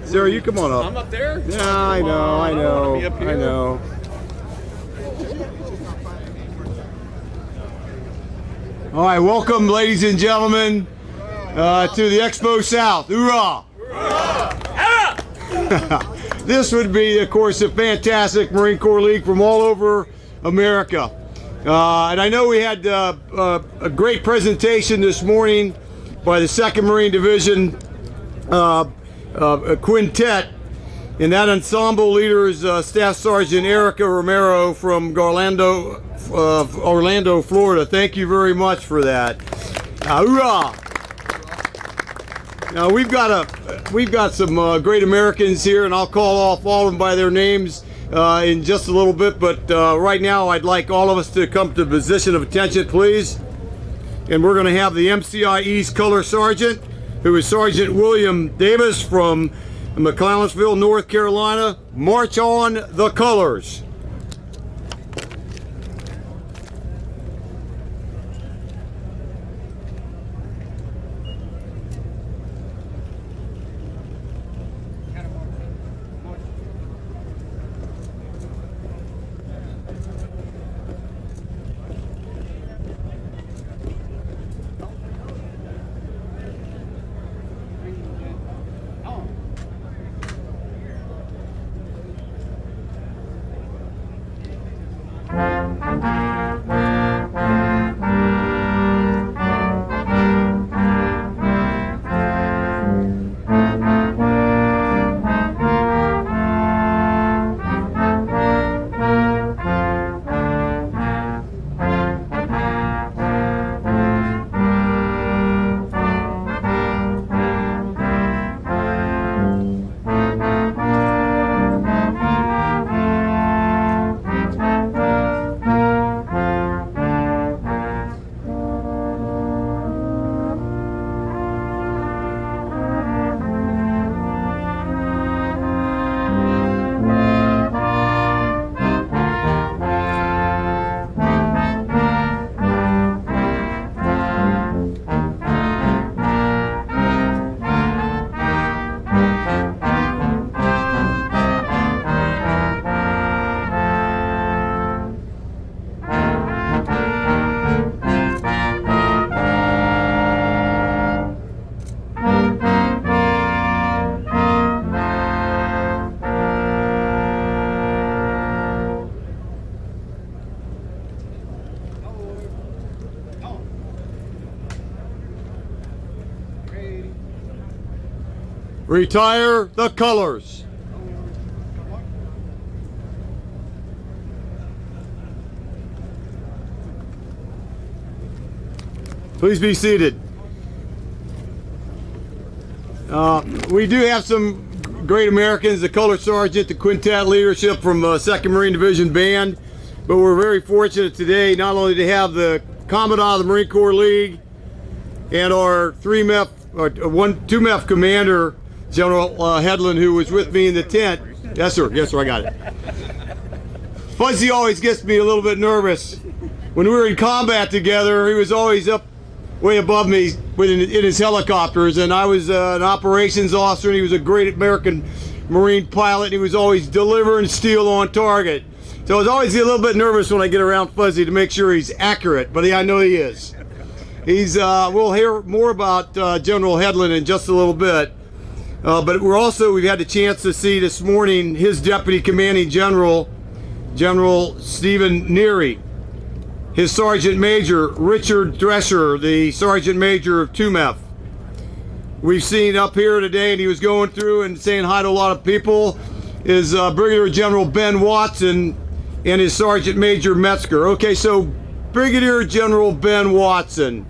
Sarah, you come on up. I'm up there? Yeah, I know, I know, I know. All right, welcome, ladies and gentlemen, to the Expo South. Hoorah! This would be, of course, a fantastic Marine Corps League from all over America. And I know we had a great presentation this morning by the 2nd Marine Division quintet, and that ensemble leader is Staff Sergeant Erica Romero from Orlando, Florida. Thank you very much for that. Hoorah! Now we've got some great Americans here, and I'll call off all of them by their names in just a little bit. But right now, I'd like all of us to come to a position of attention, please. And we're going to have the MCI East Color Sergeant, who is Sergeant William Davis from McClellansville, North Carolina, march on the colors. Retire the colors. Please be seated. We do have some great Americans, the Color Sergeant, the quintet leadership from 2nd Marine Division Band, but we're very fortunate today not only to have the Commandant of the Marine Corps League and our 2MEF commander, General Hedlund, who was with me in the tent. Yes, sir. Yes, sir. I got it. Fuzzy always gets me a little bit nervous. When we were in combat together, he was always up way above me in his helicopters, and I was an operations officer, and he was a great American Marine pilot, and he was always delivering steel on target. So I was always a little bit nervous when I get around Fuzzy to make sure he's accurate, but I know he is. We'll hear more about General Hedlund in just a little bit. But we've had the chance to see this morning his Deputy Commanding General, General Stephen Neary, his Sergeant Major, Richard Drescher, the Sergeant Major of 2MEF. We've seen up here today, and he was going through and saying hi to a lot of people, is Brigadier General Ben Watson and his Sergeant Major Metzger. Okay, so Brigadier General Ben Watson,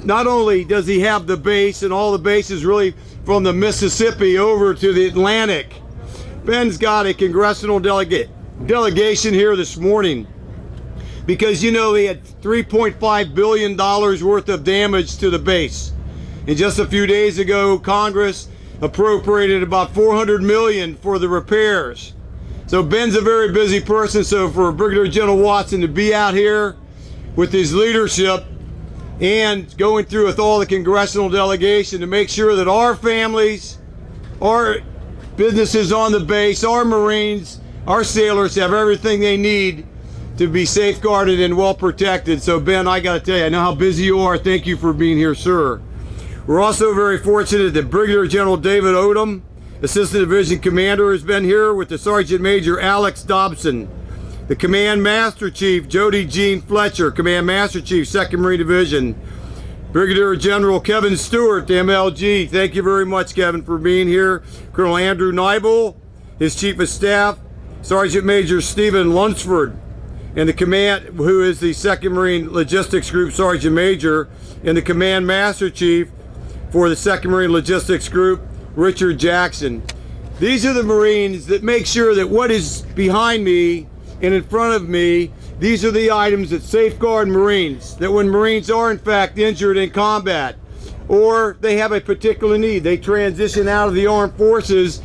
not only does he have the base, and all the bases really from the Mississippi over to the Atlantic, Ben's got a congressional delegation here this morning because, you know, he had $3.5 billion worth of damage to the base. And just a few days ago, Congress appropriated about $400 million for the repairs. So Ben's a very busy person, so for Brigadier General Watson to be out here with his leadership, and going through with all the congressional delegation to make sure that our families, our businesses on the base, our Marines, our sailors have everything they need to be safeguarded and well protected. So Ben, I got to tell you, I know how busy you are. Thank you for being here, sir. We're also very fortunate that Brigadier General David Odom, Assistant Division Commander, has been here with the Sergeant Major Alex Dobson, the Command Master Chief Jody Jean Fletcher, Command Master Chief, 2nd Marine Division, Brigadier General Kevin Stewart, the MLG. Thank you very much, Kevin, for being here. Colonel Andrew Nibel, his Chief of Staff, Sergeant Major Stephen Lunsford, and the command, who is the 2nd Marine Logistics Group Sergeant Major, and the Command Master Chief for the 2nd Marine Logistics Group, Richard Jackson. These are the Marines that make sure that what is behind me and in front of me, these are the items that safeguard Marines, that when Marines are in fact injured in combat, or they have a particular need, they transition out of the armed forces,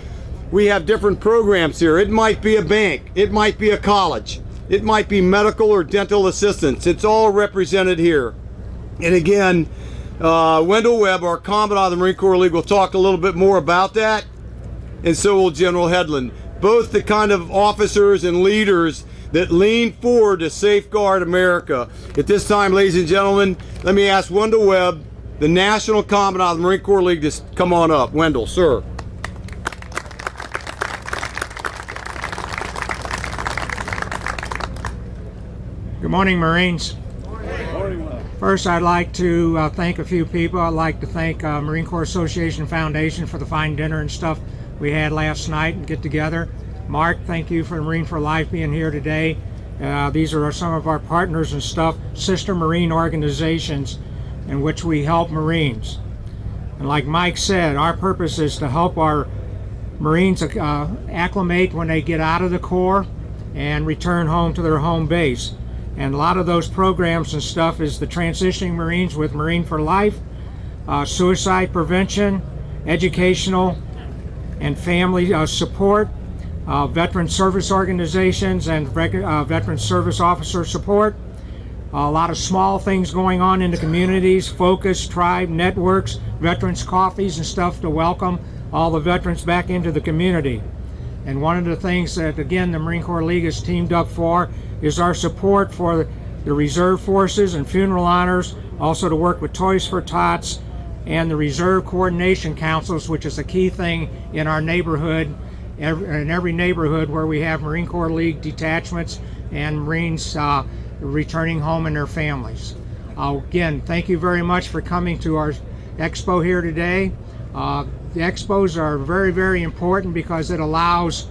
we have different programs here. It might be a bank, it might be a college, it might be medical or dental assistance. It's all represented here. And again, Wendell Webb, our Commandant of the Marine Corps League, will talk a little bit more about that, and so will General Hedlund. Both the kind of officers and leaders that lean forward to safeguard America. At this time, ladies and gentlemen, let me ask Wendell Webb, the National Commandant of the Marine Corps League, to come on up. Wendell, sir. Good morning, Marines. First, I'd like to thank a few people. I'd like to thank Marine Corps Association Foundation for the fine dinner and stuff we had last night and get together. Mark, thank you for Marine for Life being here today. These are some of our partners and stuff, sister Marine organizations in which we help Marines. And like Mike said, our purpose is to help our Marines acclimate when they get out of the Corps and return home to their home base. And a lot of those programs and stuff is the transitioning Marines with Marine for Life, suicide prevention, educational and family support, veteran service organizations and veteran service officer support. A lot of small things going on in the communities, focus, tribe, networks, veterans coffees and stuff to welcome all the veterans back into the community. And one of the things that, again, the Marine Corps League is teamed up for is our support for the reserve forces and funeral honors, also to work with Toys for Tots and the reserve coordination councils, which is a key thing in our neighborhood, in every neighborhood where we have Marine Corps League detachments and Marines returning home and their families. Again, thank you very much for coming to our expo here today. The expos are very, very important because it allows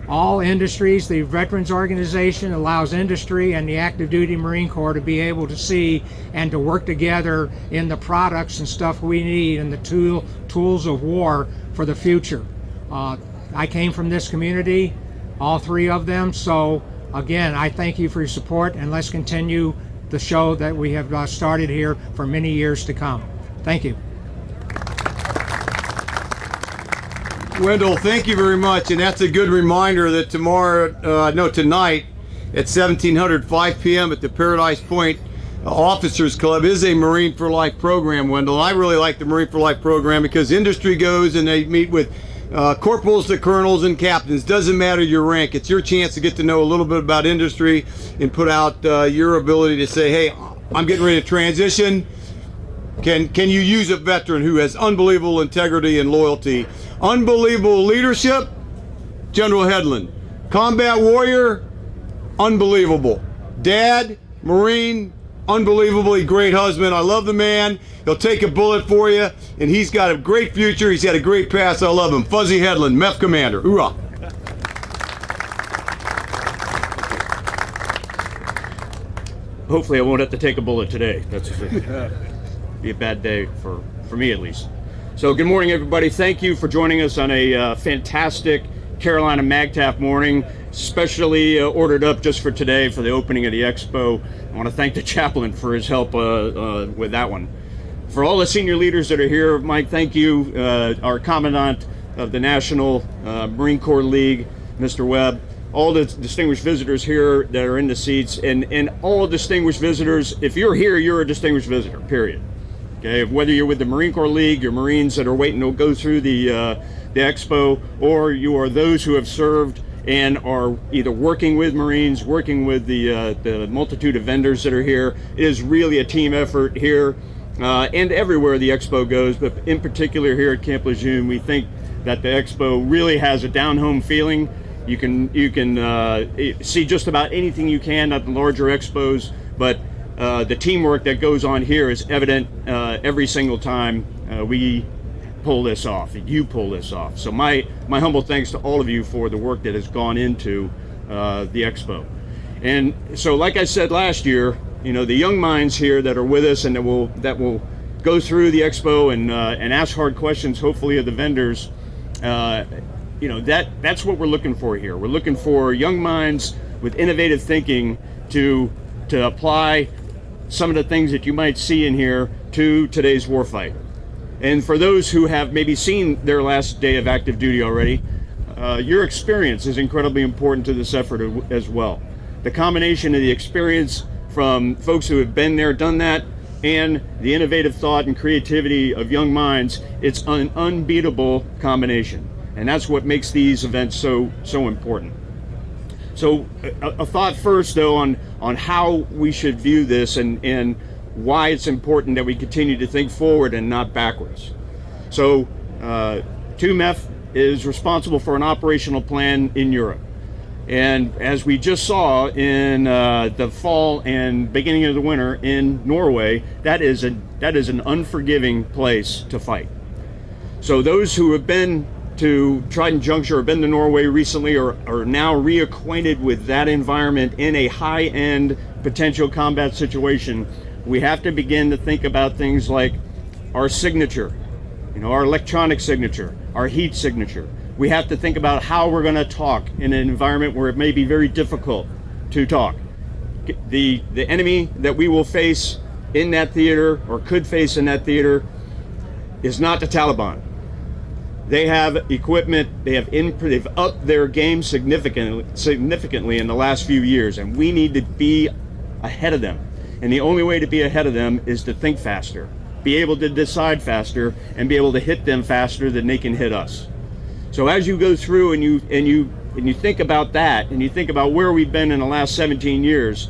all industries, the Veterans Organization allows industry and the active duty Marine Corps to be able to see and to work together in the products and stuff we need and the tools of war for the future. I came from this community, all three of them, so again, I thank you for your support, and let's continue the show that we have started here for many years to come. Thank you. Wendell, thank you very much, and that's a good reminder that tonight at 5 p.m. at the Paradise Point Officers Club is a Marine for Life program, Wendell. I really like the Marine for Life program because industry goes and they meet with corporals to colonels and captains. Doesn't matter your rank. It's your chance to get to know a little bit about industry and put out your ability to say, hey, I'm getting ready to transition. Can you use a veteran who has unbelievable integrity and loyalty? Unbelievable leadership, General Hedlund. Combat warrior, unbelievable. Dad, Marine, unbelievably great husband. I love the man. He'll take a bullet for you, and he's got a great future. He's had a great past. I love him. Fuzzy Hedlund, MEF Commander. Hoorah. Hopefully I won't have to take a bullet today. That's be a bad day for me at least. So good morning, everybody. Thank you for joining us on a fantastic Carolina MAGTF morning, specially ordered up just for today for the opening of the Expo. I want to thank the chaplain for his help with that one. For all the senior leaders that are here, Mike, thank you. Our Commandant of the National Marine Corps League, Mr. Webb, all the distinguished visitors here that are in the seats, and all distinguished visitors. If you're here, you're a distinguished visitor, period. Okay, whether you're with the Marine Corps League, your Marines that are waiting to go through the Expo, or you are those who have served and are either working with Marines, working with the multitude of vendors that are here. It is really a team effort here and everywhere the Expo goes, but in particular here at Camp Lejeune, we think that the Expo really has a down-home feeling. You can see just about anything you can at the larger expos, but the teamwork that goes on here is evident every single time we pull this off, you pull this off. So my humble thanks to all of you for the work that has gone into the Expo. And so, like I said last year, you know, the young minds here that are with us and that will go through the Expo and ask hard questions, hopefully, of the vendors. You know, that's what we're looking for here. We're looking for young minds with innovative thinking to apply some of the things that you might see in here to today's warfight. And for those who have maybe seen their last day of active duty already, your experience is incredibly important to this effort as well. The combination of the experience from folks who have been there, done that, and the innovative thought and creativity of young minds, it's an unbeatable combination. And that's what makes these events so important. So a thought first, though, on how we should view this and why it's important that we continue to think forward and not backwards. So 2MEF is responsible for an operational plan in Europe. And as we just saw in the fall and beginning of the winter in Norway, that is an unforgiving place to fight. So those who have been to Trident Juncture or been to Norway recently are now reacquainted with that environment in a high-end potential combat situation. We have to begin to think about things like our signature, you know, our electronic signature, our heat signature. We have to think about how we're going to talk in an environment where it may be very difficult to talk. The enemy that we will face in that theater, or could face in that theater, is not the Taliban. They have equipment, they've upped their game significantly in the last few years, and we need to be ahead of them. And the only way to be ahead of them is to think faster, be able to decide faster, and be able to hit them faster than they can hit us. So as you go through and you think about that, and you think about where we've been in the last 17 years,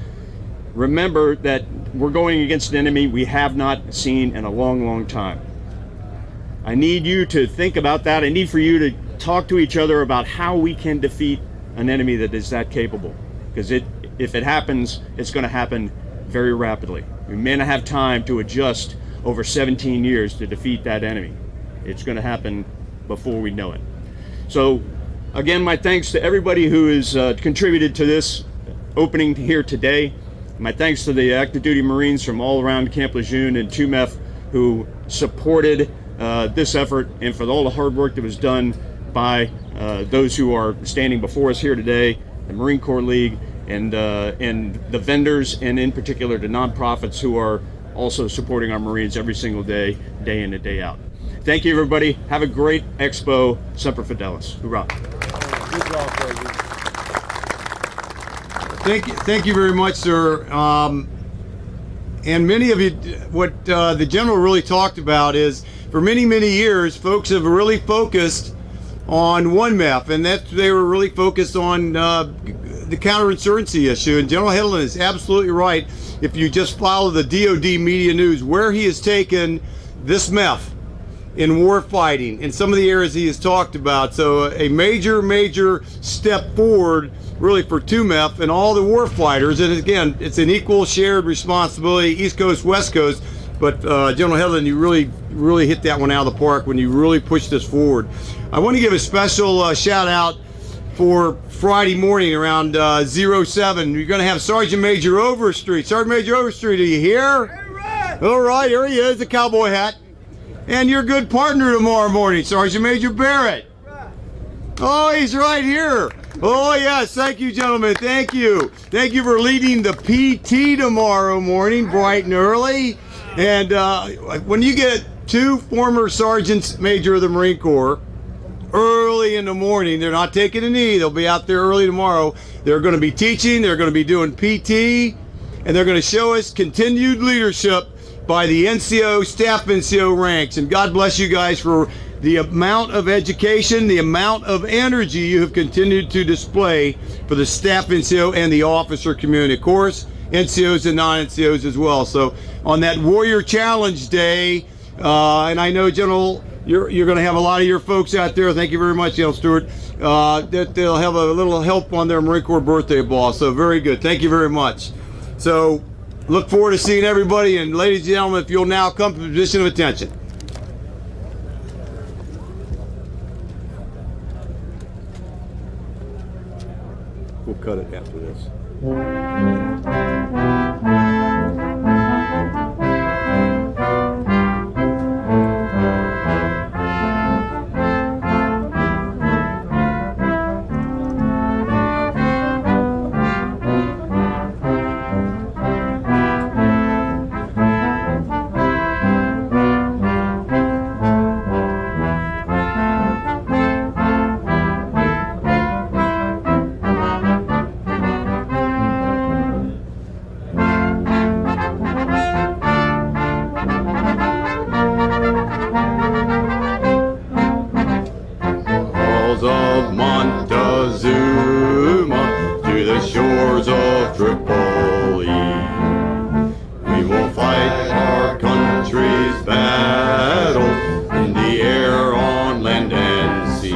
remember that we're going against an enemy we have not seen in a long time. I need you to think about that. I need for you to talk to each other about how we can defeat an enemy that is that capable. Because if it happens, it's going to happen very rapidly. We may not have time to adjust over 17 years to defeat that enemy. It's going to happen before we know it. So again, my thanks to everybody who has contributed to this opening here today. My thanks to the active duty Marines from all around Camp Lejeune and 2MEF who supported this effort, and for all the hard work that was done by those who are standing before us here today, the Marine Corps League, and the vendors, and in particular the nonprofits who are also supporting our Marines every single day, day in and day out. Thank you, everybody. Have a great Expo. Semper Fidelis. Hoorah. Good job, President. Thank you very much, sir. And many of you, what the General really talked about is, for many years, folks have really focused on 1MEF, and they were really focused on the counterinsurgency issue. And General Hedlund is absolutely right. If you just follow the DoD media news, where he has taken this MEF in war fighting in some of the areas he has talked about. So a major step forward really for 2MEF and all the war fighters. And again, it's an equal shared responsibility, East Coast, West Coast. But General Hedlund, you really hit that one out of the park when you really pushed this forward. I want to give a special shout out for Friday morning around 07. You're going to have Sergeant Major Overstreet. Sergeant Major Overstreet, are you here? All right, here he is, the cowboy hat. And your good partner tomorrow morning, Sergeant Major Barrett. Oh, he's right here. Oh, yes. Thank you, gentlemen. Thank you. Thank you for leading the PT tomorrow morning, bright and early. And when you get two former sergeants major of the Marine Corps, early in the morning. They're not taking a knee. They'll be out there early tomorrow. They're going to be teaching. They're going to be doing PT, and they're going to show us continued leadership by the NCO, staff NCO ranks. And God bless you guys for the amount of education, the amount of energy you have continued to display for the staff NCO and the officer community. Of course, NCOs and non-NCOs as well. So on that Warrior Challenge Day, and I know, General, you're going to have a lot of your folks out there. Thank you very much, General Stewart. That they'll have a little help on their Marine Corps birthday ball. So very good. Thank you very much. So look forward to seeing everybody. And ladies and gentlemen, if you'll now come to the position of attention. We'll cut it after this. Of Montezuma to the shores of Tripoli, we will fight our country's battles in the air, on land and sea.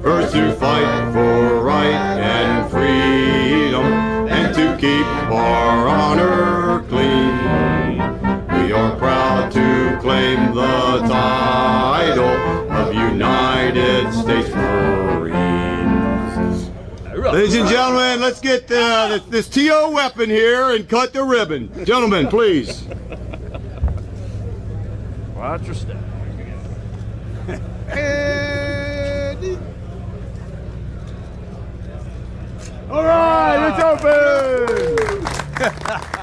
First to fight for right and freedom, and to keep our honor clean. We are proud to claim the title of United States Marines. Ladies and gentlemen, let's get this TO weapon here and cut the ribbon. Gentlemen, please. Watch your step. All right, it's open.